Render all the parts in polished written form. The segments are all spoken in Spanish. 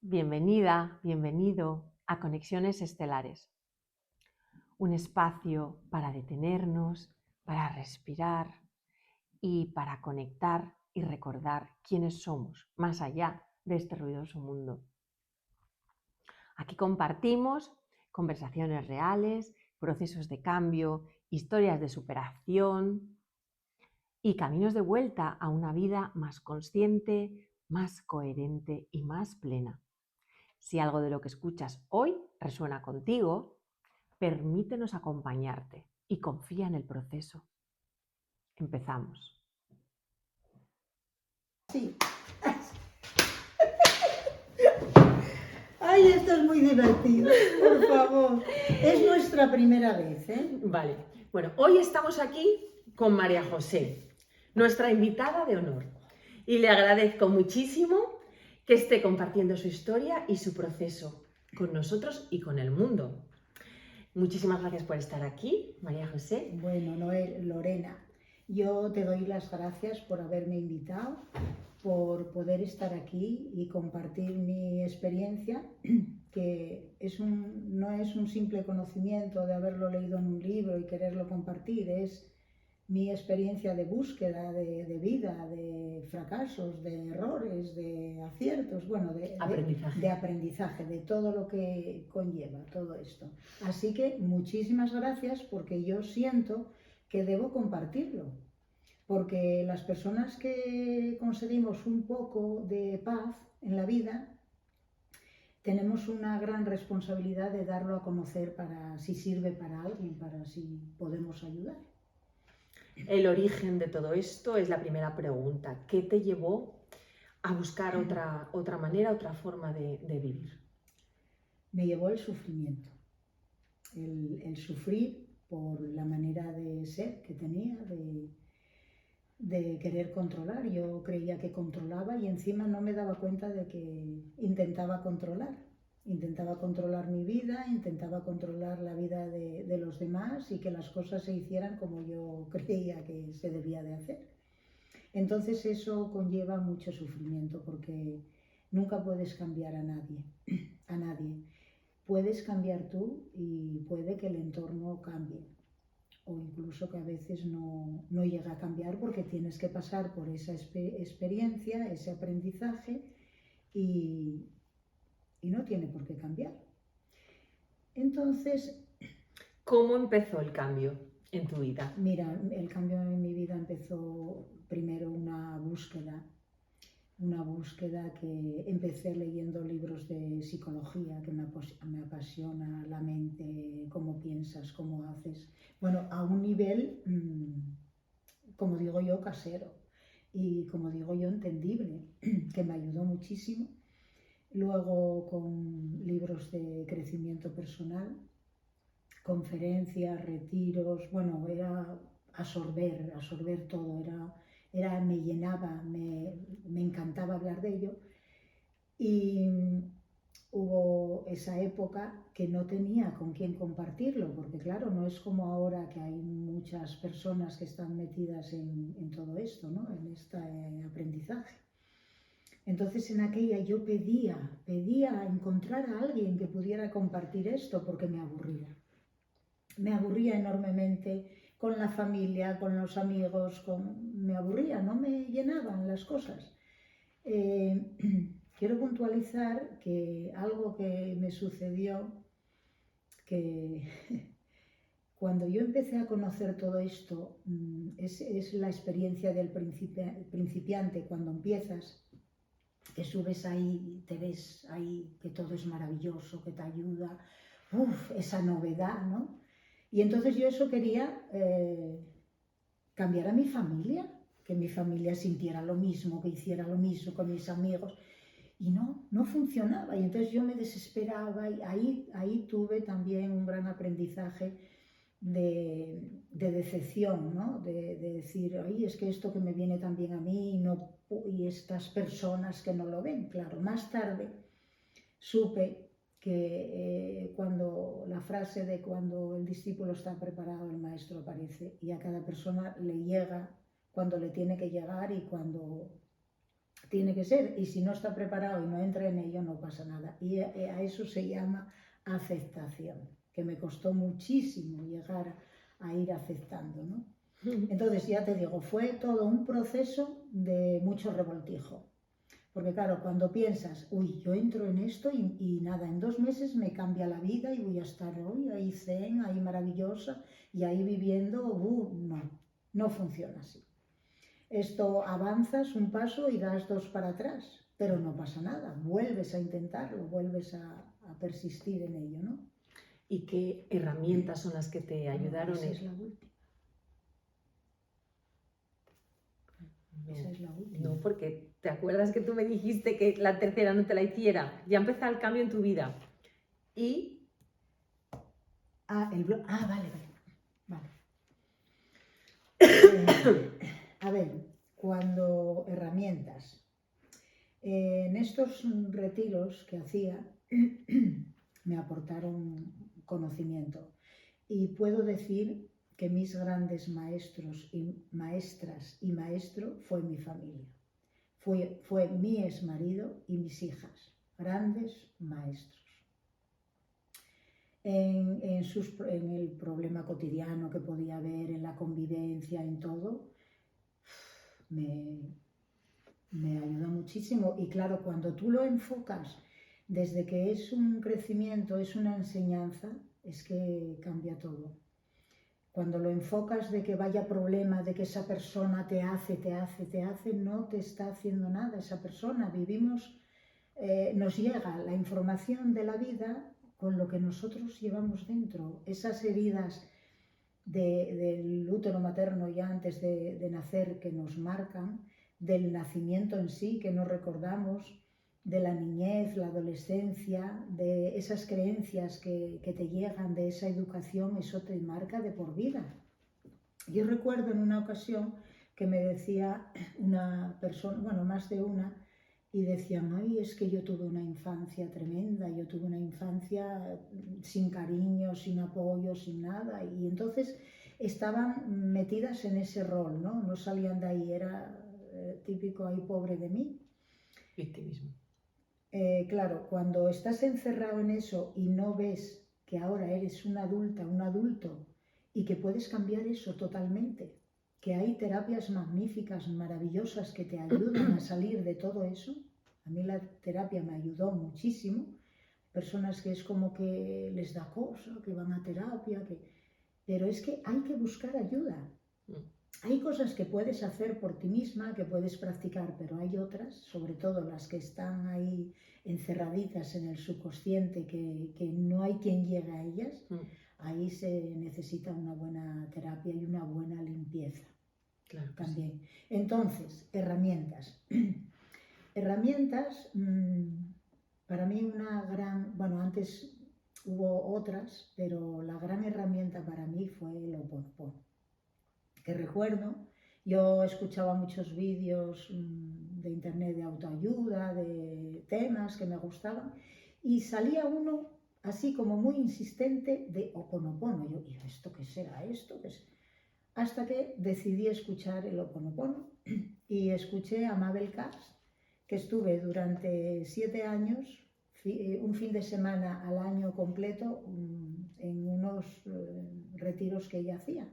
Bienvenida, bienvenido a Conexiones Estelares, un espacio para detenernos, para respirar y para conectar y recordar quiénes somos más allá de este ruidoso mundo. Aquí compartimos conversaciones reales, procesos de cambio, historias de superación y caminos de vuelta a una vida más consciente, más coherente y más plena. Si algo de lo que escuchas hoy resuena contigo, permítenos acompañarte y confía en el proceso. Empezamos. Sí. Ay, esto es muy divertido, por favor. Es nuestra primera vez, ¿eh? Vale, bueno, hoy estamos aquí con María José, nuestra invitada de honor, y le agradezco muchísimo que esté compartiendo su historia y su proceso con nosotros y con el mundo. Muchísimas gracias por estar aquí, María José. Bueno, Noel, Lorena, yo te doy las gracias por haberme invitado, por poder estar aquí y compartir mi experiencia, que no es un simple conocimiento de haberlo leído en un libro y quererlo compartir, es mi experiencia de búsqueda, de vida, de fracasos, de errores, de aciertos, bueno, de aprendizaje, de todo lo que conlleva todo esto. Así que muchísimas gracias, porque yo siento que debo compartirlo, porque las personas que conseguimos un poco de paz en la vida tenemos una gran responsabilidad de darlo a conocer, para si sirve para alguien, para si podemos ayudar. El origen de todo esto es la primera pregunta. ¿Qué te llevó a buscar otra manera, otra forma de vivir? Me llevó el sufrimiento, el sufrir por la manera de ser que tenía, de querer controlar. Yo creía que controlaba y encima no me daba cuenta de que intentaba controlar. Intentaba controlar mi vida, intentaba controlar la vida de los demás y que las cosas se hicieran como yo creía que se debía de hacer. Entonces eso conlleva mucho sufrimiento, porque nunca puedes cambiar a nadie, a nadie. Puedes cambiar tú y puede que el entorno cambie, o incluso que a veces no llega a cambiar porque tienes que pasar por esa experiencia, ese aprendizaje y no tiene por qué cambiar. Entonces, ¿cómo empezó el cambio en tu vida? Mira, el cambio en mi vida empezó primero una búsqueda que empecé leyendo libros de psicología, que me apasiona la mente, cómo piensas, cómo haces. Bueno, a un nivel, como digo yo, casero y, como digo yo, entendible, que me ayudó muchísimo. Luego, con libros de crecimiento personal, conferencias, retiros, bueno, era absorber todo, me llenaba, me encantaba hablar de ello. Y hubo esa época que no tenía con quién compartirlo, porque claro, no es como ahora, que hay muchas personas que están metidas en todo esto, ¿no? En este aprendizaje. Entonces, en aquella yo pedía encontrar a alguien que pudiera compartir esto, porque me aburría. Me aburría enormemente con la familia, con los amigos, me aburría, no me llenaban las cosas. Quiero puntualizar que algo que me sucedió, que cuando yo empecé a conocer todo esto, es la experiencia del principiante, cuando empiezas, que subes ahí, te ves ahí, que todo es maravilloso, que te ayuda, esa novedad, ¿no? Y entonces yo eso quería cambiar a mi familia, que mi familia sintiera lo mismo, que hiciera lo mismo con mis amigos. Y no funcionaba. Y entonces yo me desesperaba, y ahí tuve también un gran aprendizaje de decepción, ¿no? De decir, ay, es que esto que me viene también a mí, y estas personas que no lo ven. Claro, más tarde supe que cuando la frase de cuando el discípulo está preparado, el maestro aparece, y a cada persona le llega cuando le tiene que llegar y cuando tiene que ser, y si no está preparado y no entra en ello, no pasa nada. Y a eso se llama aceptación, que me costó muchísimo llegar a ir aceptando, ¿no? Entonces, ya te digo, fue todo un proceso de mucho revoltijo. Porque claro, cuando piensas, uy, yo entro en esto y nada, en 2 meses me cambia la vida y voy a estar hoy ahí zen, ahí maravillosa y ahí viviendo, no funciona así. Esto avanzas un paso y das 2 para atrás, pero no pasa nada, vuelves a intentarlo, vuelves a persistir en ello, ¿no? ¿Y qué herramientas son las que te ayudaron? Esa es la última. Esa es la última. No, porque ¿te acuerdas que tú me dijiste que la tercera no te la hiciera? Ya empezó el cambio en tu vida. Y... Vale. A ver, cuando herramientas. En estos retiros que hacía me aportaron conocimiento y puedo decir que mis grandes maestros y maestras y maestro fue mi familia. Fue mi exmarido y mis hijas, grandes maestros. En el problema cotidiano que podía haber, en la convivencia, en todo, me ayuda muchísimo. Y claro, cuando tú lo enfocas desde que es un crecimiento, es una enseñanza, es que cambia todo. Cuando lo enfocas de que vaya problema, de que esa persona te hace, no te está haciendo nada esa persona. Vivimos, nos llega la información de la vida con lo que nosotros llevamos dentro. Esas heridas del útero materno ya antes de nacer que nos marcan, del nacimiento en sí que no recordamos, de la niñez, la adolescencia, de esas creencias que te llegan, de esa educación, eso te marca de por vida. Yo recuerdo en una ocasión que me decía una persona, bueno, más de una, y decían, ay, es que yo tuve una infancia tremenda, yo tuve una infancia sin cariño, sin apoyo, sin nada, y entonces estaban metidas en ese rol, ¿no? No salían de ahí, era típico, ay, pobre de mí. Victimismo. Claro, cuando estás encerrado en eso y no ves que ahora eres una adulta, un adulto, y que puedes cambiar eso totalmente, que hay terapias magníficas, maravillosas que te ayudan a salir de todo eso. A mí la terapia me ayudó muchísimo. Personas que es como que les da cosa, que van a terapia, pero es que hay que buscar ayuda. Hay cosas que puedes hacer por ti misma, que puedes practicar, pero hay otras, sobre todo las que están ahí encerraditas en el subconsciente, que no hay quien llegue a ellas. Ahí se necesita una buena terapia y una buena limpieza. Claro, también. Sí. Entonces, herramientas. Herramientas, para mí bueno, antes hubo otras, pero la gran herramienta para mí fue el Ho'oponopono. Que recuerdo, yo escuchaba muchos vídeos de internet de autoayuda, de temas que me gustaban, y salía uno así como muy insistente de Ho'oponopono. Yo, ¿y esto qué será? ¿Esto qué es? Hasta que decidí escuchar el Ho'oponopono y escuché a Mabel Katz, que estuve durante 7 años, un fin de semana al año completo, en unos retiros que ella hacía.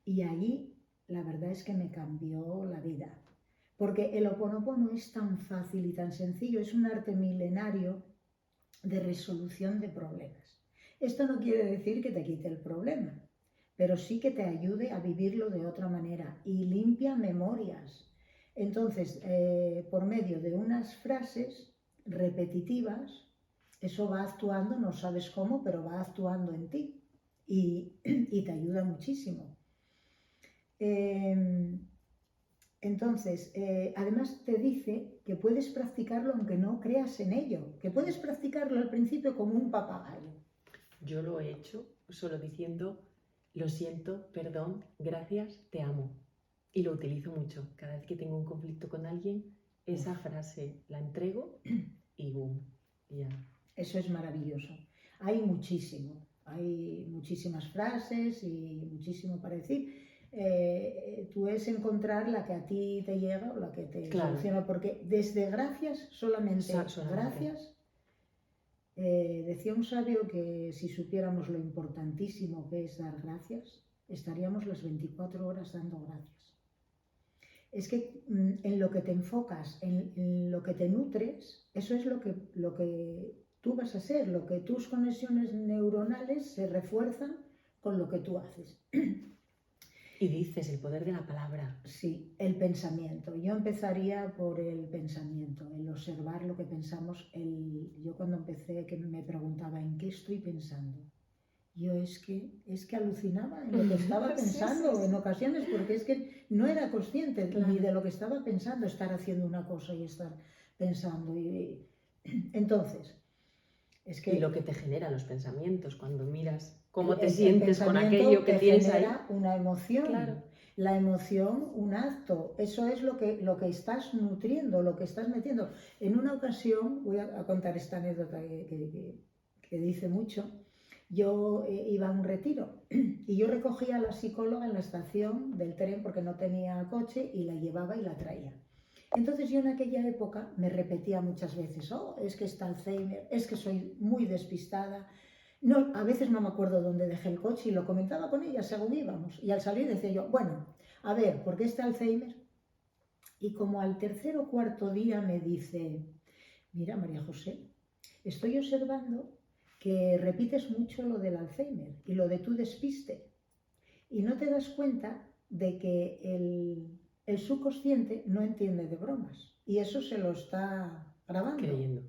Y ahí la verdad es que me cambió la vida. Porque el Ho'oponopono es tan fácil y tan sencillo, es un arte milenario de resolución de problemas. Esto no quiere decir que te quite el problema, pero sí que te ayude a vivirlo de otra manera y limpia memorias. Entonces, por medio de unas frases repetitivas, eso va actuando, no sabes cómo, pero va actuando en ti y te ayuda muchísimo. Entonces, además te dice que puedes practicarlo aunque no creas en ello, que puedes practicarlo al principio como un papagayo. Yo lo he hecho solo diciendo, lo siento, perdón, gracias, te amo. Y lo utilizo mucho. Cada vez que tengo un conflicto con alguien, esa frase la entrego y boom, ya. Eso es maravilloso. Hay muchísimas frases y muchísimo para decir. Tú es encontrar la que a ti te llega o la que te Claro. soluciona, porque desde gracias, solamente Solamente. gracias, decía un sabio que si supiéramos lo importantísimo que es dar gracias, estaríamos las 24 horas dando gracias. Es que en lo que te enfocas, en lo que te nutres, eso es lo que tú vas a ser, lo que tus conexiones neuronales se refuerzan con lo que tú haces. Y dices el poder de la palabra. Sí, el pensamiento. Yo empezaría por el pensamiento, el observar lo que pensamos. Yo cuando empecé que me preguntaba ¿en qué estoy pensando? Yo es que alucinaba en lo que estaba pensando Sí. en ocasiones, porque es que no era consciente Claro. ni de lo que estaba pensando, estar haciendo una cosa y estar pensando. Entonces, es que... Y lo que te generan los pensamientos cuando miras cómo te el sientes con pensamiento aquello que te tienes ahí. genera una emoción. Claro. La emoción, un acto. Eso es lo que estás nutriendo, lo que estás metiendo. En una ocasión, voy a contar esta anécdota que dice mucho. Yo iba a un retiro y yo recogía a la psicóloga en la estación del tren porque no tenía coche y la llevaba y la traía. Entonces yo en aquella época me repetía muchas veces, oh, es que está Alzheimer, es que soy muy despistada. No, a veces no me acuerdo dónde dejé el coche y lo comentaba con ella según íbamos. Y al salir decía yo, bueno, a ver, ¿por qué está Alzheimer? Y como al tercer o cuarto día me dice, mira María José, estoy observando que repites mucho lo del Alzheimer y lo de tu despiste. Y no te das cuenta de que el subconsciente no entiende de bromas. Y eso se lo está grabando. Creyendo.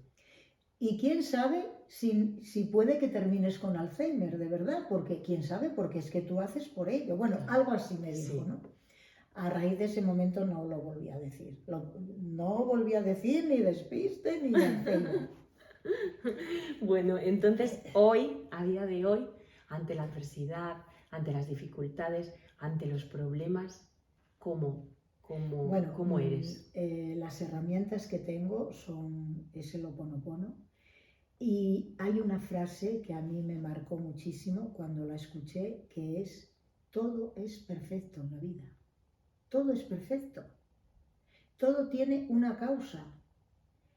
Y quién sabe si puede que termines con Alzheimer, de verdad, porque quién sabe, porque es que tú haces por ello. Bueno, algo así me dijo, Sí. ¿no? A raíz de ese momento no lo volví a decir. No volví a decir ni despiste ni Alzheimer. Bueno, entonces hoy, a día de hoy, ante la adversidad, ante las dificultades, ante los problemas, ¿cómo eres? Las herramientas que tengo es el Ho'oponopono. Y hay una frase que a mí me marcó muchísimo cuando la escuché, que es, todo es perfecto en la vida. Todo es perfecto. Todo tiene una causa.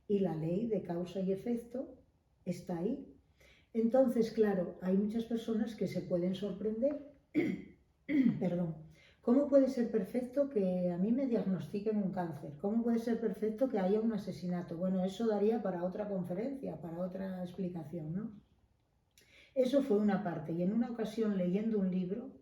Y la ley de causa y efecto está ahí. Entonces, claro, hay muchas personas que se pueden sorprender. Perdón. ¿Cómo puede ser perfecto que a mí me diagnostiquen un cáncer? ¿Cómo puede ser perfecto que haya un asesinato? Bueno, eso daría para otra conferencia, para otra explicación, ¿no? Eso fue una parte. Y en una ocasión, leyendo un libro,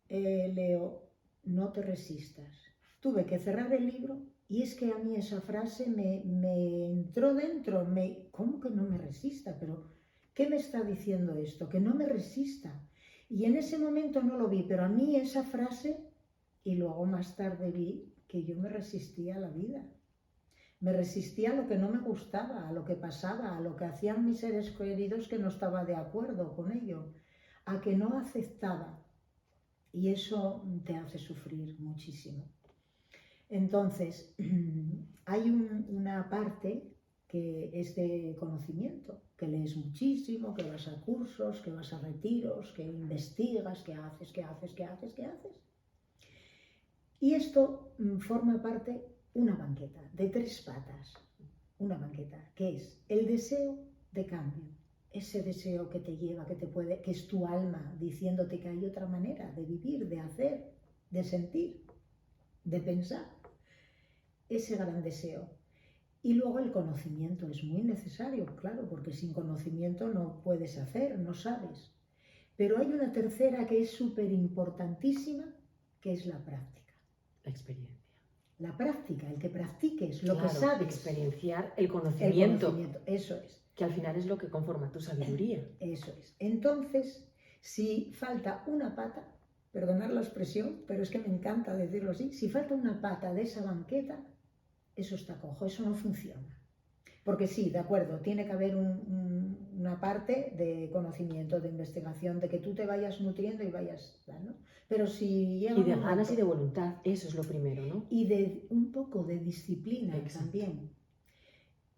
leo, no te resistas. Tuve que cerrar el libro y es que a mí esa frase me entró dentro. ¿Cómo que no me resista? Pero, ¿qué me está diciendo esto? Que no me resista. Y en ese momento no lo vi, pero a mí esa frase, y luego más tarde vi que yo me resistía a la vida. Me resistía a lo que no me gustaba, a lo que pasaba, a lo que hacían mis seres queridos que no estaba de acuerdo con ello, a que no aceptaba. Y eso te hace sufrir muchísimo. Entonces, hay una parte que es de conocimiento, que lees muchísimo, que vas a cursos, que vas a retiros, que investigas, que haces. Y esto forma parte una banqueta de 3 patas. Una banqueta, que es el deseo de cambio. Ese deseo que te lleva, que es tu alma diciéndote que hay otra manera de vivir, de hacer, de sentir, de pensar. Ese gran deseo. Y luego el conocimiento es muy necesario, claro, porque sin conocimiento no puedes hacer, no sabes. Pero hay una tercera que es súper importantísima, que es la práctica. La experiencia. La práctica, el que practiques lo Claro, que sabes. experienciar el conocimiento. El conocimiento, eso es. Que al final es lo que conforma tu sabiduría. Eso es. Entonces, si falta una pata, perdonad la expresión, pero es que me encanta decirlo así, si falta una pata de esa banqueta, eso está cojo, eso no funciona. Porque sí, de acuerdo, tiene que haber una parte de conocimiento, de investigación, de que tú te vayas nutriendo y vayas, ¿no? Pero si llega y de ganas y de voluntad, eso es lo primero, ¿no? Y de un poco de disciplina. Exacto. También.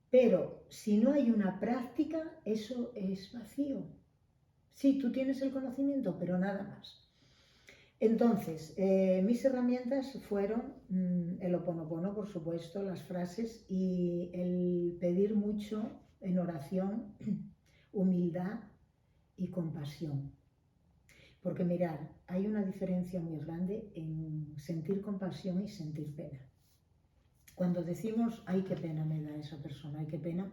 Pero si no hay una práctica, eso es vacío. Sí, tú tienes el conocimiento, pero nada más. Entonces, mis herramientas fueron el Ho'oponopono, por supuesto, las frases y el pedir mucho en oración, humildad y compasión. Porque mirad, hay una diferencia muy grande en sentir compasión y sentir pena. Cuando decimos, ay, qué pena me da esa persona, ay, qué pena,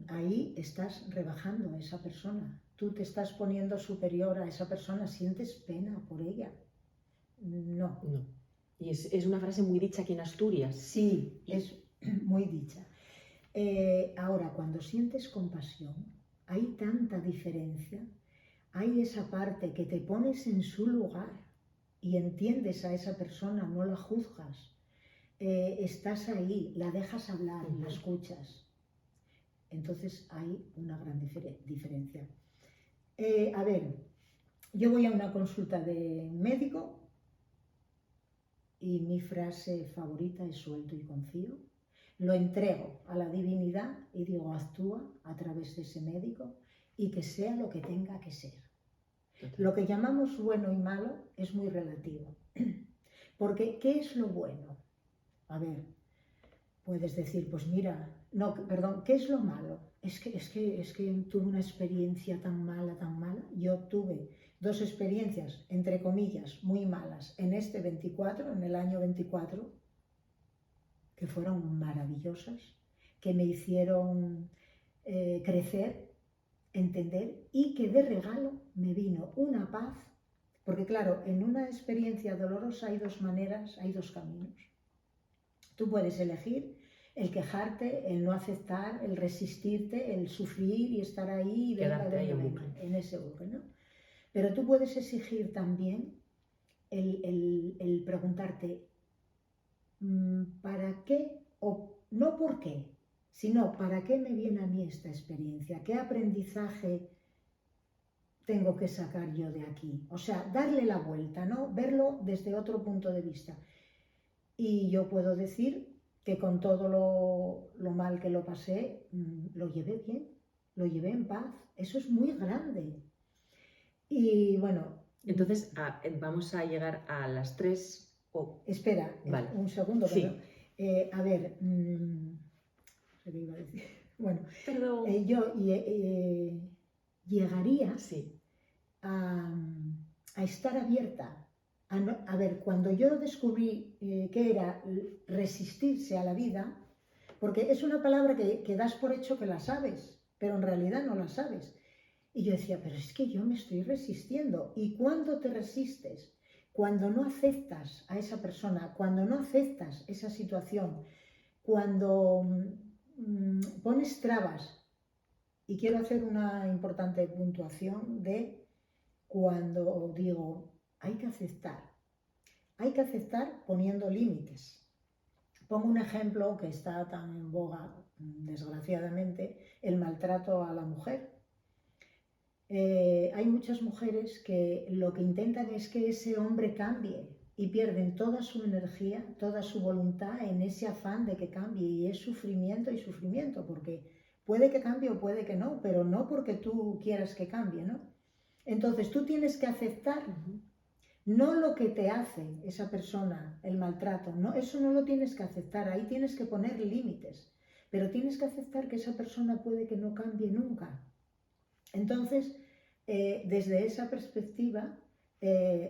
ahí estás rebajando a esa persona. Tú te estás poniendo superior a esa persona, sientes pena por ella. No. No. Y es una frase muy dicha aquí en Asturias. Sí, es muy dicha. Ahora, cuando sientes compasión, hay tanta diferencia. Hay esa parte que te pones en su lugar y entiendes a esa persona, no la juzgas. Estás ahí, la dejas hablar, la escuchas. Entonces hay una gran diferencia. A ver, yo voy a una consulta de médico y mi frase favorita es suelto y confío. Lo entrego a la divinidad y digo, actúa a través de ese médico y que sea lo que tenga que ser. Lo que llamamos bueno y malo es muy relativo. Porque, ¿qué es lo bueno? A ver, puedes decir, pues mira, no, perdón, ¿qué es lo malo? Es que tuve una experiencia tan mala. Yo tuve 2 experiencias, entre comillas, muy malas, en el año 24, que fueron maravillosas, que me hicieron crecer, entender, y que de regalo me vino una paz, porque claro, en una experiencia dolorosa hay 2 maneras, hay 2 caminos. Tú puedes elegir el quejarte, el no aceptar, el resistirte, el sufrir y estar ahí y quedarte ahí en ese bucle, ¿no? Pero tú puedes exigir también el preguntarte ¿para qué? O no por qué, sino ¿para qué me viene a mí esta experiencia? ¿Qué aprendizaje tengo que sacar yo de aquí? O sea, darle la vuelta, ¿no? Verlo desde otro punto de vista. Y yo puedo decir que con todo lo mal que lo pasé, lo llevé bien, lo llevé en paz. Eso es muy grande. Y bueno... Entonces, vamos a llegar a las 3... Espera, vale. Un segundo. Sí. A ver, ¿qué iba a decir? Bueno, perdón. Yo llegaría sí. a estar abierta. A ver, cuando yo descubrí que era resistirse a la vida, porque es una palabra que das por hecho que la sabes, pero en realidad no la sabes. Y yo decía, pero es que yo me estoy resistiendo. ¿Y cuándo te resistes? Cuando no aceptas a esa persona, cuando no aceptas esa situación, cuando pones trabas. Y quiero hacer una importante puntuación de cuando digo, hay que aceptar poniendo límites. Pongo un ejemplo que está tan en boga, desgraciadamente, el maltrato a la mujer. Hay muchas mujeres que lo que intentan es que ese hombre cambie y pierden toda su energía, toda su voluntad en ese afán de que cambie, y es sufrimiento y sufrimiento, porque puede que cambie o puede que no, pero no porque tú quieras que cambie, ¿no? Entonces tú tienes que aceptar no lo que te hace esa persona, el maltrato, no, eso no lo tienes que aceptar, ahí tienes que poner límites, pero tienes que aceptar que esa persona puede que no cambie nunca. Entonces, desde esa perspectiva,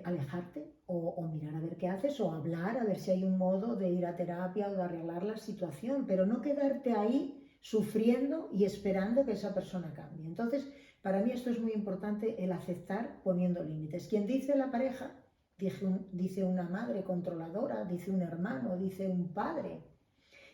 alejarte o mirar a ver qué haces, o hablar a ver si hay un modo de ir a terapia o de arreglar la situación, pero no quedarte ahí sufriendo y esperando que esa persona cambie. Entonces, para mí esto es muy importante, el aceptar poniendo límites. Quien dice la pareja, dice una madre controladora, dice un hermano, dice un padre,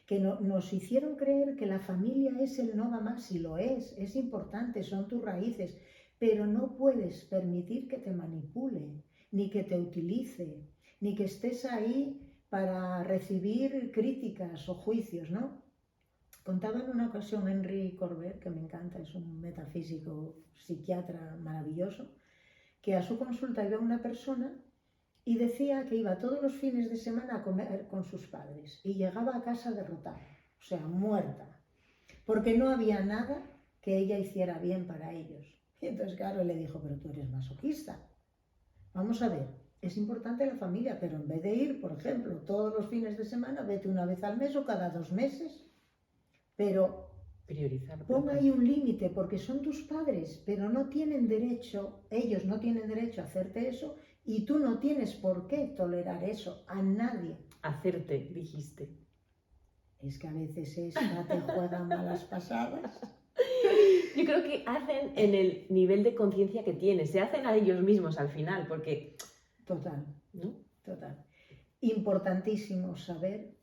que nos hicieron creer que la familia es el no va más, y lo es importante, son tus raíces, pero no puedes permitir que te manipule, ni que te utilice, ni que estés ahí para recibir críticas o juicios, ¿no? Contaba en una ocasión Henry Corbett, que me encanta, es un metafísico, psiquiatra maravilloso, que a su consulta iba una persona y decía que iba todos los fines de semana a comer con sus padres y llegaba a casa derrotada, o sea, muerta, porque no había nada que ella hiciera bien para ellos. Y entonces, claro, le dijo, pero tú eres masoquista. Vamos a ver, es importante la familia, pero en vez de ir, por ejemplo, todos los fines de semana, vete una vez al mes o cada 2 meses. Pero Priorizar. pon ahí un límite, porque son tus padres, pero no tienen derecho, ellos no tienen derecho a hacerte eso y tú no tienes por qué tolerar eso a nadie. Hacerte, dijiste. Es que a veces esta te juega malas pasadas. Yo creo que hacen en el nivel de conciencia que tienen, se hacen a ellos mismos al final, porque... Total, ¿no? total. Importantísimo saber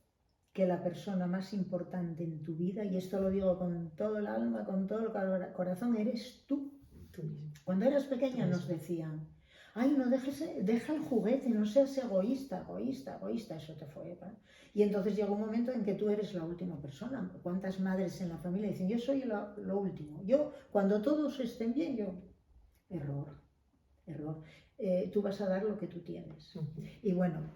que la persona más importante en tu vida, y esto lo digo con todo el alma, con todo el corazón, eres tú. Tú mismo. Cuando eras pequeña nos decían, ay, no deja el juguete, no seas egoísta, egoísta, egoísta, eso te fue. ¿Vale? Y entonces llega un momento en que tú eres la última persona. ¿Cuántas madres en la familia dicen, yo soy lo último? Yo, cuando todos estén bien, yo... Error, error. Tú vas a dar lo que tú tienes. Y bueno,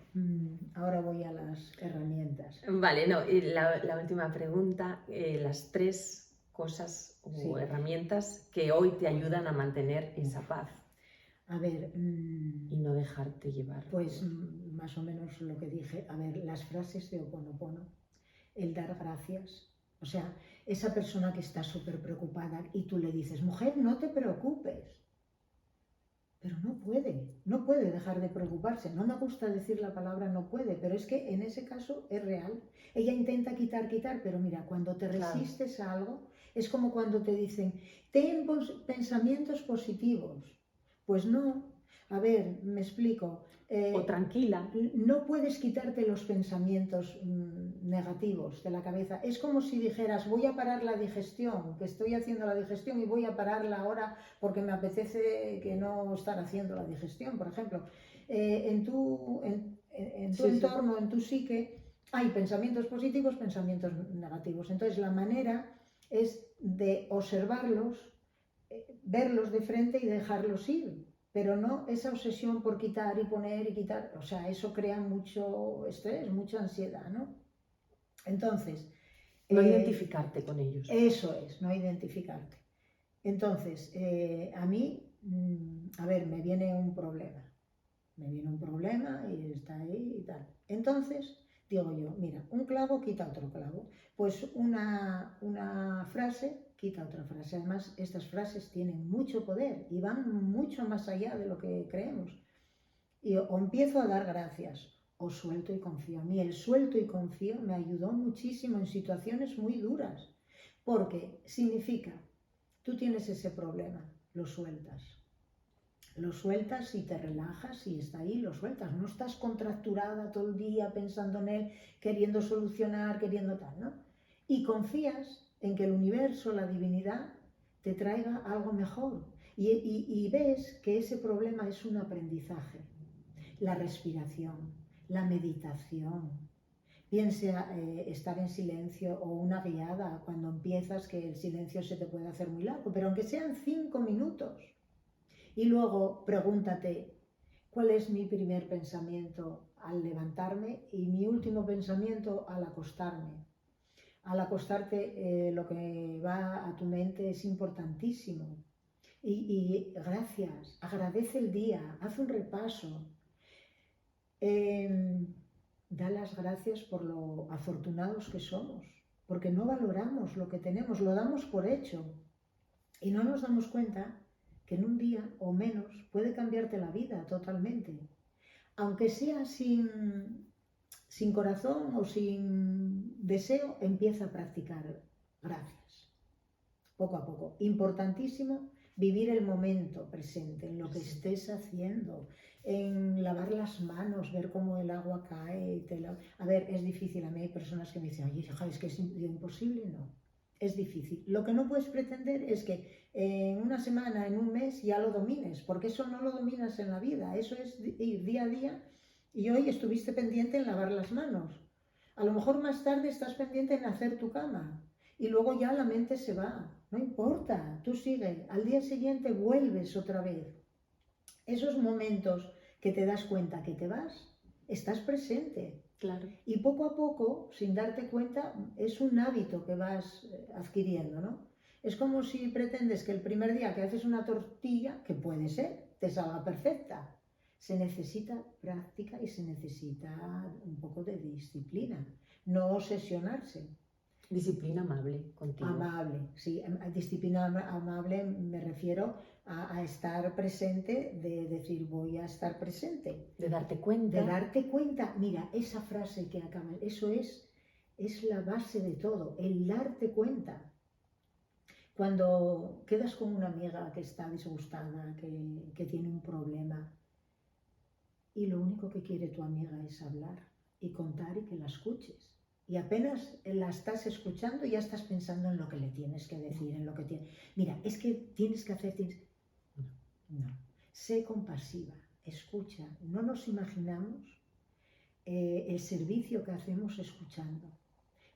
ahora voy a las herramientas. Vale, no, y la última pregunta, las 3 cosas o herramientas que hoy te ayudan a mantener esa paz. A ver... y no dejarte llevar. Pues más o menos lo que dije. A ver, las frases de Ho'oponopono, el dar gracias. O sea, esa persona que está súper preocupada y tú le dices, mujer, no te preocupes. Pero no puede dejar de preocuparse. No me gusta decir la palabra no puede, pero es que en ese caso es real. Ella intenta quitar, pero mira, cuando te resistes a algo, es como cuando te dicen, ten pensamientos positivos. Pues no. A ver, me explico. O tranquila. No puedes quitarte los pensamientos negativos de la cabeza. Es como si dijeras, voy a parar la digestión, que estoy haciendo la digestión y voy a pararla ahora porque me apetece que no estar haciendo la digestión, por ejemplo. En tu entorno, en tu psique, hay pensamientos positivos, pensamientos negativos. Entonces la manera es de observarlos, verlos de frente y dejarlos ir. Pero no esa obsesión por quitar y poner y quitar, o sea, eso crea mucho estrés, mucha ansiedad, ¿no? Entonces... No identificarte con ellos. Eso es, no identificarte. Entonces, a mí, a ver, me viene un problema y está ahí y tal. Entonces, digo yo, mira, un clavo quita otro clavo. Pues una frase quita otra frase. Además, estas frases tienen mucho poder y van mucho más allá de lo que creemos. Y o empiezo a dar gracias o suelto y confío. A mí el suelto y confío me ayudó muchísimo en situaciones muy duras. Porque significa, tú tienes ese problema, lo sueltas. Lo sueltas y te relajas y está ahí, lo sueltas. No estás contracturada todo el día pensando en él, queriendo solucionar, queriendo tal, ¿no? Y confías en que el universo, la divinidad, te traiga algo mejor. Y ves que ese problema es un aprendizaje. La respiración, la meditación, bien sea estar en silencio o una guiada, cuando empiezas que el silencio se te puede hacer muy largo, pero aunque sean 5 minutos. Y luego pregúntate, ¿cuál es mi primer pensamiento al levantarme y mi último pensamiento al acostarme? Al acostarte lo que va a tu mente es importantísimo. Y gracias, agradece el día, haz un repaso. Da las gracias por lo afortunados que somos, porque no valoramos lo que tenemos, lo damos por hecho. Y no nos damos cuenta que en un día o menos puede cambiarte la vida totalmente. Aunque sea sin corazón o sin deseo, empieza a practicar gracias. Poco a poco. Importantísimo vivir el momento presente, en lo que estés haciendo, en lavar las manos, ver cómo el agua cae. A ver, es difícil. A mí hay personas que me dicen, oye, hija, es que es imposible. No. Es difícil. Lo que no puedes pretender es que en una semana, en un mes, ya lo domines, porque eso no lo dominas en la vida. Eso es ir día a día y hoy estuviste pendiente en lavar las manos. A lo mejor más tarde estás pendiente en hacer tu cama y luego ya la mente se va. No importa, tú sigue. Al día siguiente vuelves otra vez. Esos momentos que te das cuenta que te vas, estás presente. Claro. Y poco a poco, sin darte cuenta, es un hábito que vas adquiriendo, ¿no? Es como si pretendes que el primer día que haces una tortilla, que puede ser, te salga perfecta. Se necesita práctica y se necesita un poco de disciplina, no obsesionarse. Disciplina amable contigo. Amable, sí, disciplina amable me refiero a estar presente, de decir voy a estar presente. De darte cuenta. De darte cuenta, mira, esa frase que acabas, eso es la base de todo, el darte cuenta. Cuando quedas con una amiga que está disgustada, que tiene un problema, y lo único que quiere tu amiga es hablar y contar y que la escuches. Y apenas la estás escuchando, ya estás pensando en lo que le tienes que decir, en lo que tiene. Mira, es que tienes que hacer... No. Sé compasiva, escucha. No nos imaginamos el servicio que hacemos escuchando.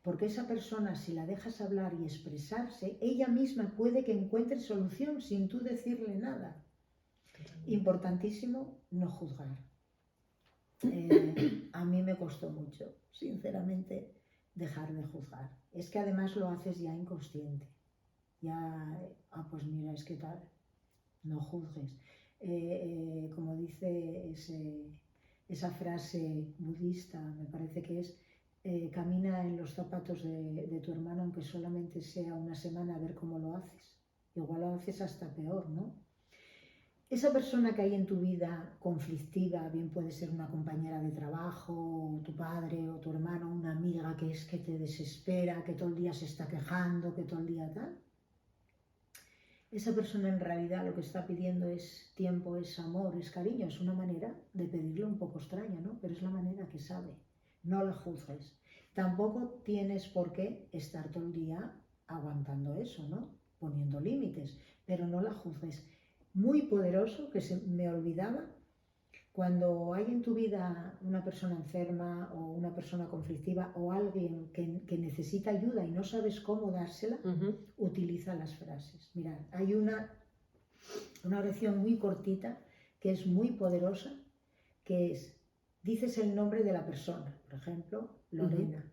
Porque esa persona, si la dejas hablar y expresarse, ella misma puede que encuentre solución sin tú decirle nada. Importantísimo, no juzgar. A mí me costó mucho, sinceramente, dejar de juzgar. Es que además lo haces ya inconsciente. Ya, pues mira, es que tal, no juzgues. Como dice esa frase budista, me parece que es, camina en los zapatos de tu hermano, aunque solamente sea una semana, a ver cómo lo haces. Igual lo haces hasta peor, ¿no? Esa persona que hay en tu vida conflictiva, bien puede ser una compañera de trabajo, o tu padre o tu hermano, una amiga que es que te desespera, que todo el día se está quejando, que todo el día tal. Esa persona en realidad lo que está pidiendo es tiempo, es amor, es cariño, es una manera de pedirlo un poco extraña, ¿no? Pero es la manera que sabe. No la juzgues. Tampoco tienes por qué estar todo el día aguantando eso, ¿no? Poniendo límites, pero no la juzgues. Muy poderoso, que se me olvidaba, cuando hay en tu vida una persona enferma o una persona conflictiva o alguien que necesita ayuda y no sabes cómo dársela, utiliza las frases. Mirad, hay una oración muy cortita que es muy poderosa, que es, dices el nombre de la persona, por ejemplo, Lorena.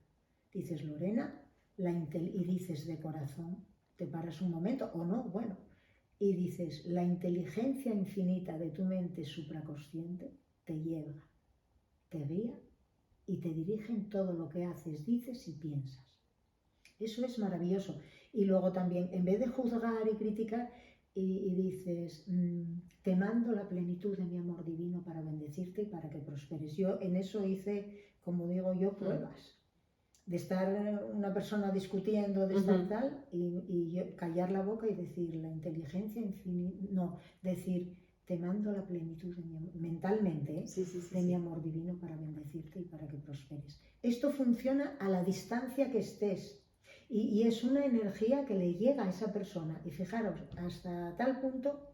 Dices Lorena y dices de corazón, te paras un momento, o no, bueno, y dices, la inteligencia infinita de tu mente supraconsciente te lleva, te guía y te dirige en todo lo que haces, dices y piensas. Eso es maravilloso. Y luego también, en vez de juzgar y criticar, y dices, te mando la plenitud de mi amor divino para bendecirte y para que prosperes. Yo en eso hice, como digo yo, pruebas. De estar una persona discutiendo, de estar tal, y yo callar la boca y decir, la inteligencia infinita, no, decir, te mando la plenitud de mi amor, mentalmente, de mi amor divino para bendecirte y para que prosperes. Esto funciona a la distancia que estés, y es una energía que le llega a esa persona. Y fijaros, hasta tal punto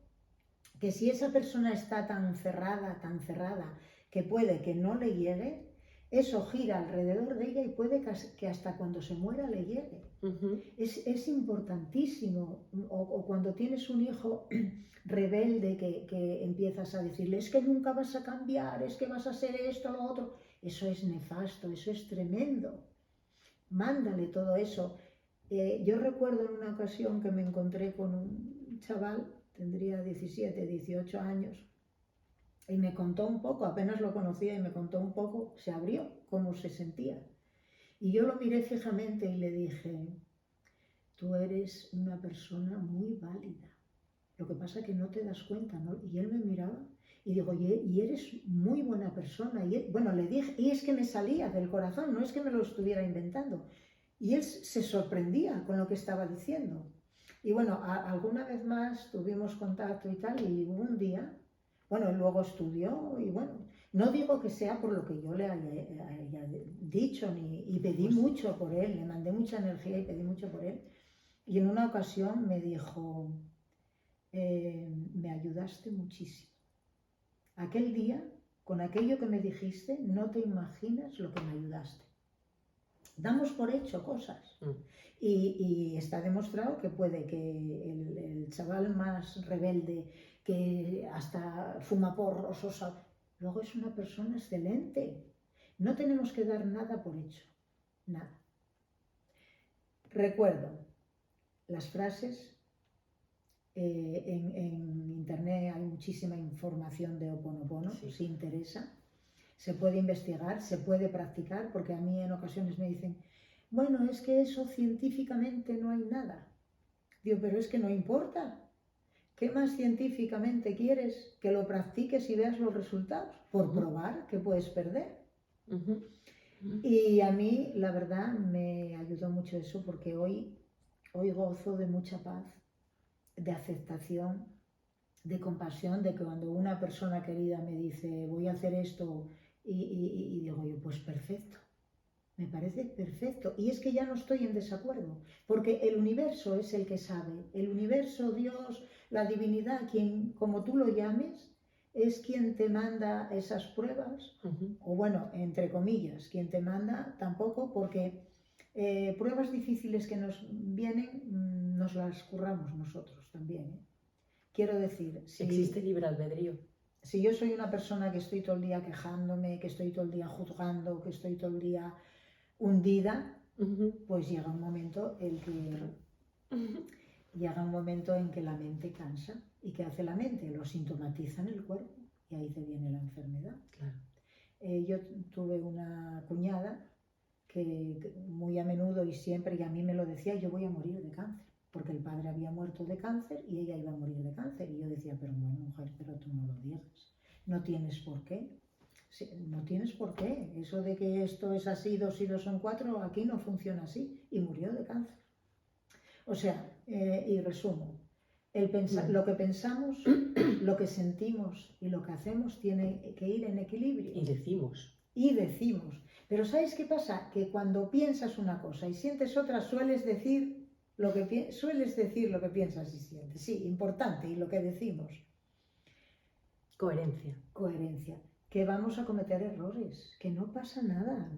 que si esa persona está tan cerrada, que puede que no le llegue, eso gira alrededor de ella y puede que hasta cuando se muera le llegue. Es importantísimo. O cuando tienes un hijo rebelde que empiezas a decirle, es que nunca vas a cambiar, es que vas a hacer esto, lo otro. Eso es nefasto, eso es tremendo. Mándale todo eso. Yo recuerdo en una ocasión que me encontré con un chaval, tendría 17, 18 años, y me contó un poco, apenas lo conocía, y me contó un poco, se abrió, cómo se sentía. Y yo lo miré fijamente y le dije, tú eres una persona muy válida, lo que pasa es que no te das cuenta, ¿no? Y él me miraba y digo, y eres muy buena persona. Y bueno, le dije, y es que me salía del corazón, no es que me lo estuviera inventando. Y él se sorprendía con lo que estaba diciendo. Y bueno, alguna vez más tuvimos contacto y tal, y hubo un día, bueno, él luego estudió y bueno, no digo que sea por lo que yo le haya dicho, y pedí mucho por él, le mandé mucha energía y pedí mucho por él. Y en una ocasión me dijo, me ayudaste muchísimo. Aquel día, con aquello que me dijiste, no te imaginas lo que me ayudaste. Damos por hecho cosas. Y está demostrado que puede que el chaval más rebelde, que hasta fuma porros, luego es una persona excelente. No tenemos que dar nada por hecho. Nada. Recuerdo, las frases En internet hay muchísima información de Ho'oponopono, Sí. si interesa. Se puede investigar, se puede practicar, porque a mí en ocasiones me dicen, bueno, es que eso científicamente no hay nada. Digo, pero es que no importa. ¿Qué más científicamente quieres? Que lo practiques y veas los resultados. Por probar, ¿qué puedes perder? Y a mí, la verdad, me ayudó mucho eso, porque hoy gozo de mucha paz, de aceptación, de compasión, de que cuando una persona querida me dice, voy a hacer esto, y digo yo, pues perfecto. Me parece perfecto. Y es que ya no estoy en desacuerdo, porque el universo es el que sabe. El universo, Dios, la divinidad, quien, como tú lo llames, es quien te manda esas pruebas, o bueno, entre comillas, quien te manda tampoco, porque pruebas difíciles que nos vienen, nos las curramos nosotros también, ¿eh? Quiero decir, Existe libre albedrío. Si yo soy una persona que estoy todo el día quejándome, que estoy todo el día juzgando, que estoy todo el día hundida, pues llega un momento en que la mente cansa. ¿Y qué hace la mente? Lo sintomatiza en el cuerpo y ahí te viene la enfermedad. Claro. Yo tuve una cuñada que muy a menudo y siempre, y a mí me lo decía, yo voy a morir de cáncer, porque el padre había muerto de cáncer y ella iba a morir de cáncer. Y yo decía, pero bueno, mujer, pero tú no lo digas, no tienes por qué. Sí, no tienes por qué. Eso de que esto es así, 2 y 2 son 4, aquí no funciona así. Y murió de cáncer. O sea, y resumo, lo que pensamos, lo que sentimos y lo que hacemos tiene que ir en equilibrio. Y decimos. Pero ¿sabes qué pasa? Que cuando piensas una cosa y sientes otra, sueles decir lo que piensas y sientes. Sí, importante, y lo que decimos. Coherencia. Que vamos a cometer errores, que no pasa nada.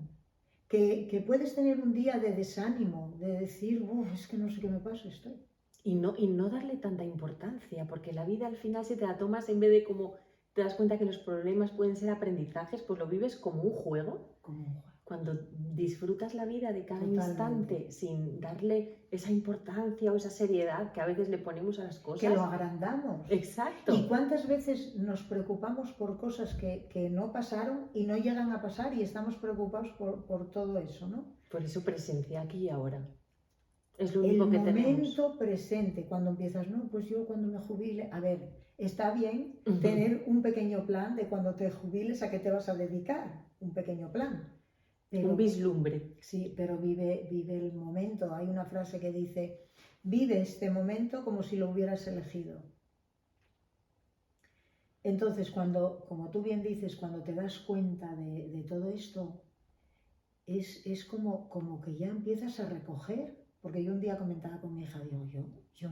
Que puedes tener un día de desánimo, de decir, es que no sé qué me pasa, estoy. Y no darle tanta importancia, porque la vida al final, si te la tomas en vez de como te das cuenta que los problemas pueden ser aprendizajes, pues lo vives como un juego. Cuando disfrutas la vida de cada instante sin darle esa importancia o esa seriedad que a veces le ponemos a las cosas. Que lo agrandamos. Exacto. ¿Y cuántas veces nos preocupamos por cosas que no pasaron y no llegan a pasar y estamos preocupados por todo eso, ¿no? Por eso presencia aquí y ahora. Es lo único que tenemos. El momento presente, cuando empiezas, no, pues yo cuando me jubile, a ver, está bien tener un pequeño plan de cuando te jubiles a qué te vas a dedicar, un pequeño plan. Pero, un vislumbre. Sí, pero vive el momento. Hay una frase que dice, vive este momento como si lo hubieras elegido. Entonces, como tú bien dices, cuando te das cuenta de todo esto, es como que ya empiezas a recoger. Porque yo un día comentaba con mi hija, digo, yo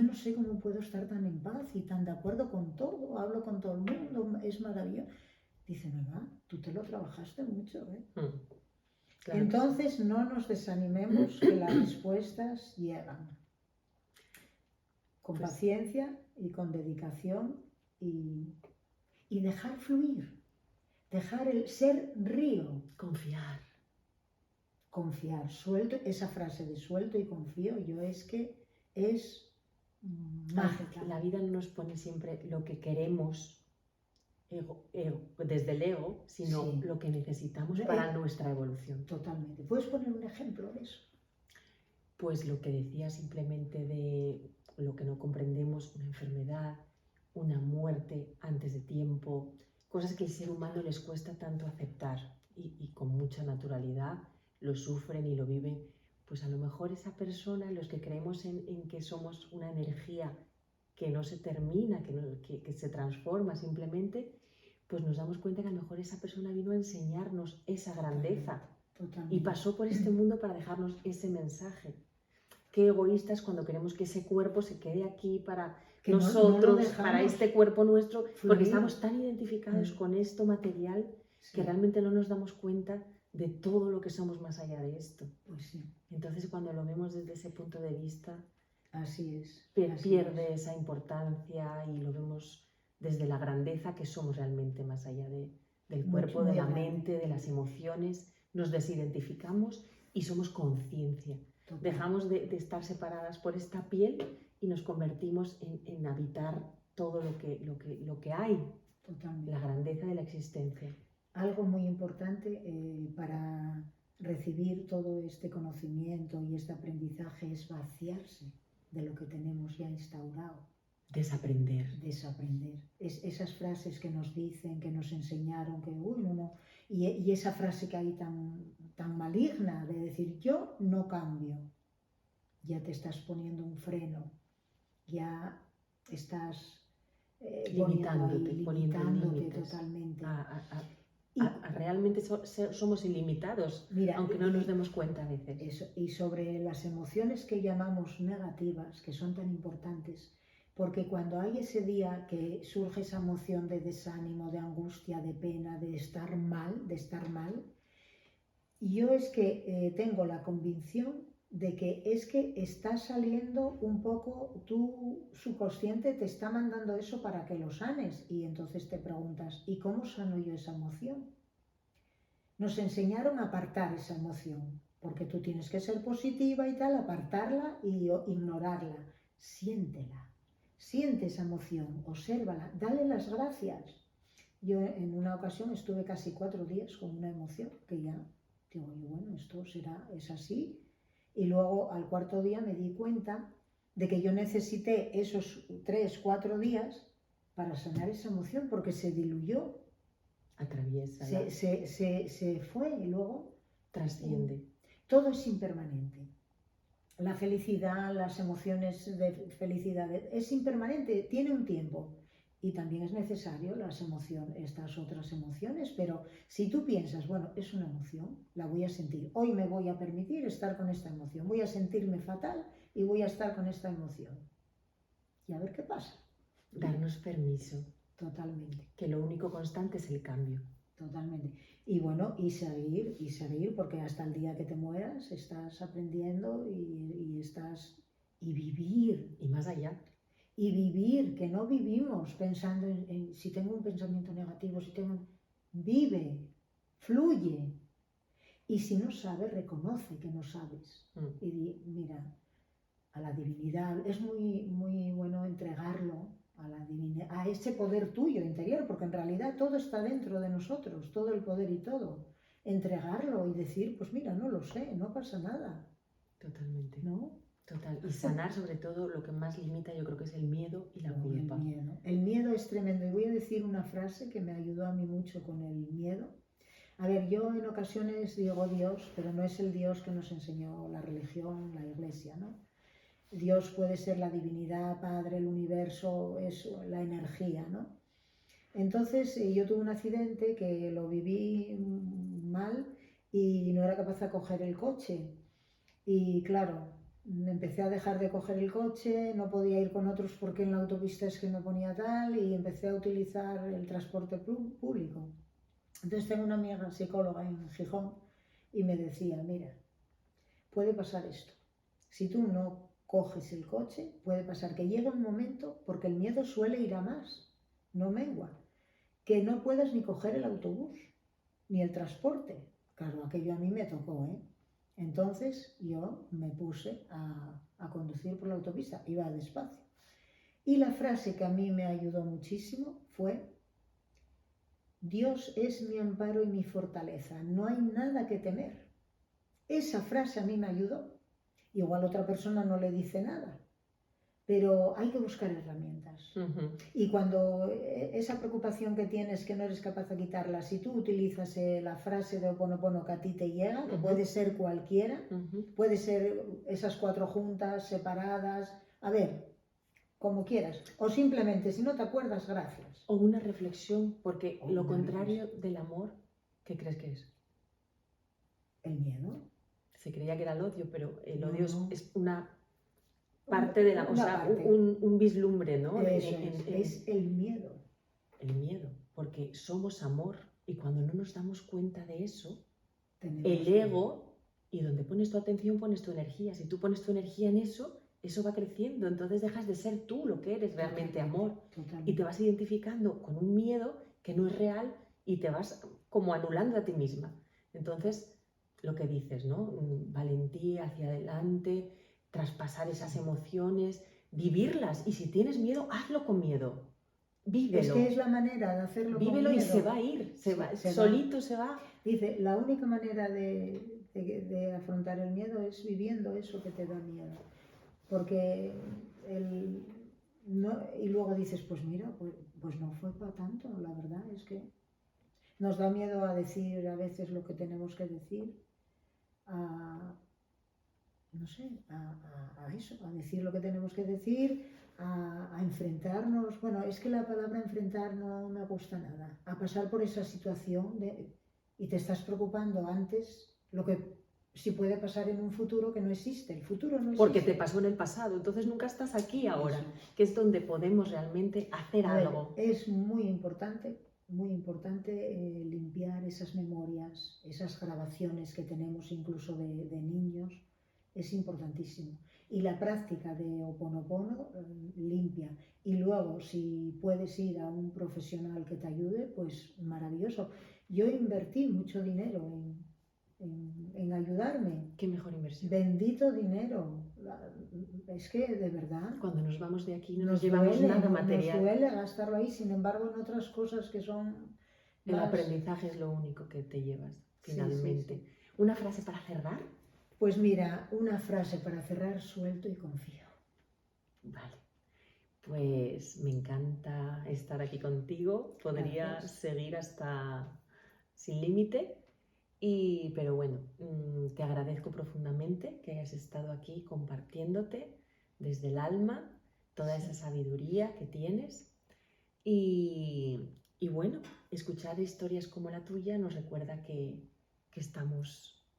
no sé cómo puedo estar tan en paz y tan de acuerdo con todo, hablo con todo el mundo, es maravilloso. Dice, mamá, tú te lo trabajaste mucho, ¿eh? Claro. Entonces no nos desanimemos, que las respuestas llegan. Con paciencia y con dedicación y dejar fluir, dejar el ser río. Confiar, suelto, esa frase de suelto y confío, es mágica. La vida no nos pone siempre lo que queremos desde el ego, sino lo que necesitamos para nuestra evolución. Totalmente. ¿Puedes poner un ejemplo de eso? Pues lo que decía simplemente de lo que no comprendemos, una enfermedad, una muerte antes de tiempo, cosas que al ser humano les cuesta tanto aceptar y con mucha naturalidad lo sufren y lo viven. Pues a lo mejor esa persona, los que creemos en que somos una energía que no se termina, que se transforma simplemente, pues nos damos cuenta que a lo mejor esa persona vino a enseñarnos esa grandeza. Totalmente. Y pasó por este mundo para dejarnos ese mensaje. Qué egoístas cuando queremos que ese cuerpo se quede aquí para que nosotros, no para este cuerpo nuestro, porque estamos tan identificados con esto material que realmente no nos damos cuenta de todo lo que somos más allá de esto. Pues sí. Entonces, cuando lo vemos desde ese punto de vista, pierde esa importancia y lo vemos desde la grandeza que somos realmente más allá del cuerpo, de la mente, de las emociones. Nos desidentificamos y somos conciencia. Total. Dejamos de estar separadas por esta piel y nos convertimos en habitar todo lo que hay, Totalmente. la grandeza de la existencia. Algo muy importante para recibir todo este conocimiento y este aprendizaje es vaciarse de lo que tenemos ya instaurado. Desaprender. Desaprender. Esas frases que nos dicen, que nos enseñaron, que uy, no. Y esa frase que hay tan maligna de decir yo no cambio. Ya te estás poniendo un freno, ya estás poniendo límites totalmente. Realmente somos ilimitados, Mira, aunque no nos demos cuenta a veces. Eso, y sobre las emociones que llamamos negativas, que son tan importantes, porque cuando hay ese día que surge esa emoción de desánimo, de angustia, de pena, de estar mal, yo es que tengo la convicción de que es que está saliendo un poco, tu subconsciente te está mandando eso para que lo sanes, y entonces te preguntas, ¿y cómo sano yo esa emoción? Nos enseñaron a apartar esa emoción, porque tú tienes que ser positiva y tal, apartarla y ignorarla. Siéntela, siente esa emoción, obsérvala, dale las gracias. Yo en una ocasión estuve casi 4 días con una emoción que ya, digo yo, bueno, esto es así. Y luego al 4.º día me di cuenta de que yo necesité esos 3, 4 días para sanar esa emoción, porque se diluyó. Atraviesa. Se fue y luego trasciende. Todo es impermanente. La felicidad, las emociones de felicidad, es impermanente, tiene un tiempo. Y también es necesario estas otras emociones, pero si tú piensas, bueno, es una emoción, la voy a sentir, hoy me voy a permitir estar con esta emoción, voy a sentirme fatal y voy a estar con esta emoción. Y a ver qué pasa. Darnos permiso. Totalmente. Que lo único constante es el cambio. Totalmente. Y bueno, y seguir, porque hasta el día que te mueras estás aprendiendo y vivir. Y más allá. Y vivir, que no vivimos pensando en si tengo un pensamiento negativo, vive, fluye. Y si no sabes, reconoce que no sabes. Y di, mira, a la divinidad, es muy, muy bueno entregarlo a la divinidad, a ese poder tuyo interior, porque en realidad todo está dentro de nosotros, todo el poder y todo. Entregarlo y decir, pues mira, no lo sé, no pasa nada. Totalmente. ¿No? Total. Y sanar sobre todo lo que más limita, yo creo que es el miedo y la culpa. El miedo es tremendo. Y voy a decir una frase que me ayudó a mí mucho con el miedo. A ver, yo en ocasiones digo Dios, pero no es el Dios que nos enseñó la religión, la iglesia, ¿no? Dios puede ser la divinidad, Padre, el universo, es la energía, ¿no? Entonces yo tuve un accidente que lo viví mal y no era capaz de coger el coche. Y claro, empecé a dejar de coger el coche, no podía ir con otros porque en la autopista es que me ponía tal, y empecé a utilizar el transporte público. Entonces tengo una amiga psicóloga en Gijón y me decía, mira, puede pasar esto. Si tú no coges el coche, puede pasar que llegue un momento, porque el miedo suele ir a más, no mengua, que no puedas ni coger el autobús, ni el transporte. Claro, aquello a mí me tocó, ¿eh? Entonces yo me puse a conducir por la autopista, iba despacio. Y la frase que a mí me ayudó muchísimo fue, Dios es mi amparo y mi fortaleza, no hay nada que temer. Esa frase a mí me ayudó. Igual otra persona no le dice nada, pero hay que buscar herramientas. Y cuando esa preocupación que tienes que no eres capaz de quitarla, si tú utilizas la frase de Ho'oponopono que a ti te llega, que puede ser cualquiera, puede ser esas 4 juntas, separadas, a ver, como quieras, o simplemente si no te acuerdas, gracias. O una reflexión, porque lo contrario del amor, ¿qué crees que es? El miedo. Se creía que era el odio, pero el odio es una parte de la cosa, un vislumbre, ¿no? Eso es el miedo. El miedo, porque somos amor, y cuando no nos damos cuenta de eso, el ego, y donde pones tu atención pones tu energía. Si tú pones tu energía en eso, eso va creciendo, entonces dejas de ser tú lo que eres realmente, amor. Totalmente. Y te vas identificando con un miedo que no es real y te vas como anulando a ti misma. Entonces, lo que dices, ¿no? Valentía hacia adelante, traspasar esas emociones, vivirlas. Y si tienes miedo, hazlo con miedo. Vívelo. Es que es la manera de hacerlo con Vívelo y miedo. se va a ir, Se solito se va. Dice, la única manera de afrontar el miedo es viviendo eso que te da miedo. Porque y luego dices, pues mira, pues no fue para tanto, la verdad es que nos da miedo a decir a veces lo que tenemos que decir, no sé, a eso, a decir lo que tenemos que decir, a enfrentarnos. Bueno, es que la palabra enfrentar no me gusta nada. A pasar por esa situación y te estás preocupando antes lo que si puede pasar en un futuro que no existe. El futuro no existe. Porque te pasó en el pasado, entonces nunca estás aquí ahora, que es donde podemos realmente hacer algo. Es muy importante limpiar esas memorias, esas grabaciones que tenemos incluso de niños, es importantísimo. Y la práctica de Ho'oponopono limpia. Y luego, si puedes ir a un profesional que te ayude, pues maravilloso. Yo invertí mucho dinero en ayudarme. Qué mejor inversión. Bendito dinero. Es que de verdad. Cuando nos vamos de aquí no nos llevamos nada material. Nos duele gastarlo ahí, sin embargo, en otras cosas que son. El aprendizaje es lo único que te llevas, finalmente. Sí. ¿Una frase para cerrar? Pues mira, una frase para cerrar: suelto y confío. Vale. Pues me encanta estar aquí contigo. Podría seguir hasta sin límite. Pero bueno, te agradezco profundamente que hayas estado aquí compartiéndote desde el alma toda esa sabiduría que tienes. Y bueno, escuchar historias como la tuya nos recuerda que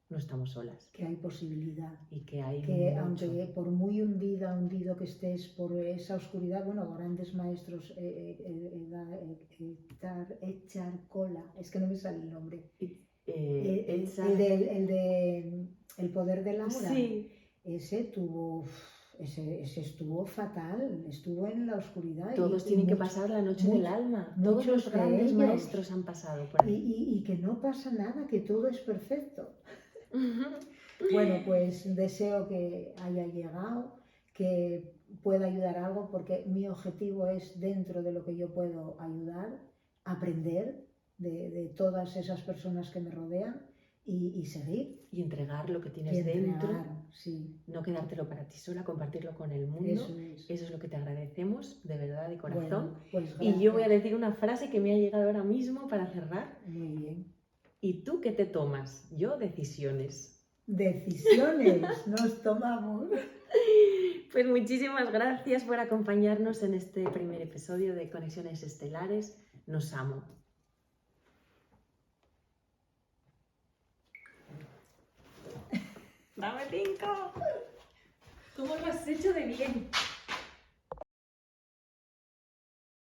no estamos solas. Que hay posibilidad. Y que hay que aunque por muy hundido que estés por esa oscuridad, bueno, grandes maestros, Eckhart Tolle, es que no me sale el nombre. El poder de la hora. Sí. Ese estuvo fatal, estuvo en la oscuridad. Todos tienen que pasar la noche del alma. Todos los grandes maestros han pasado por ahí. Y que no pasa nada, que todo es perfecto. Bueno, pues deseo que haya llegado, que pueda ayudar algo, porque mi objetivo es, dentro de lo que yo puedo ayudar, aprender de todas esas personas que me rodean y seguir. Y entregar lo que tienes dentro, sí. No quedártelo para ti sola, compartirlo con el mundo. Eso es lo que te agradecemos, de verdad, de corazón. Bueno, pues y yo voy a decir una frase que me ha llegado ahora mismo para cerrar. Muy bien. ¿Y tú qué te tomas? Yo, decisiones. Decisiones nos tomamos. Pues muchísimas gracias por acompañarnos en este primer episodio de Conexiones Estelares. Nos amo. ¡Dame 5! ¿Cómo lo has hecho de bien?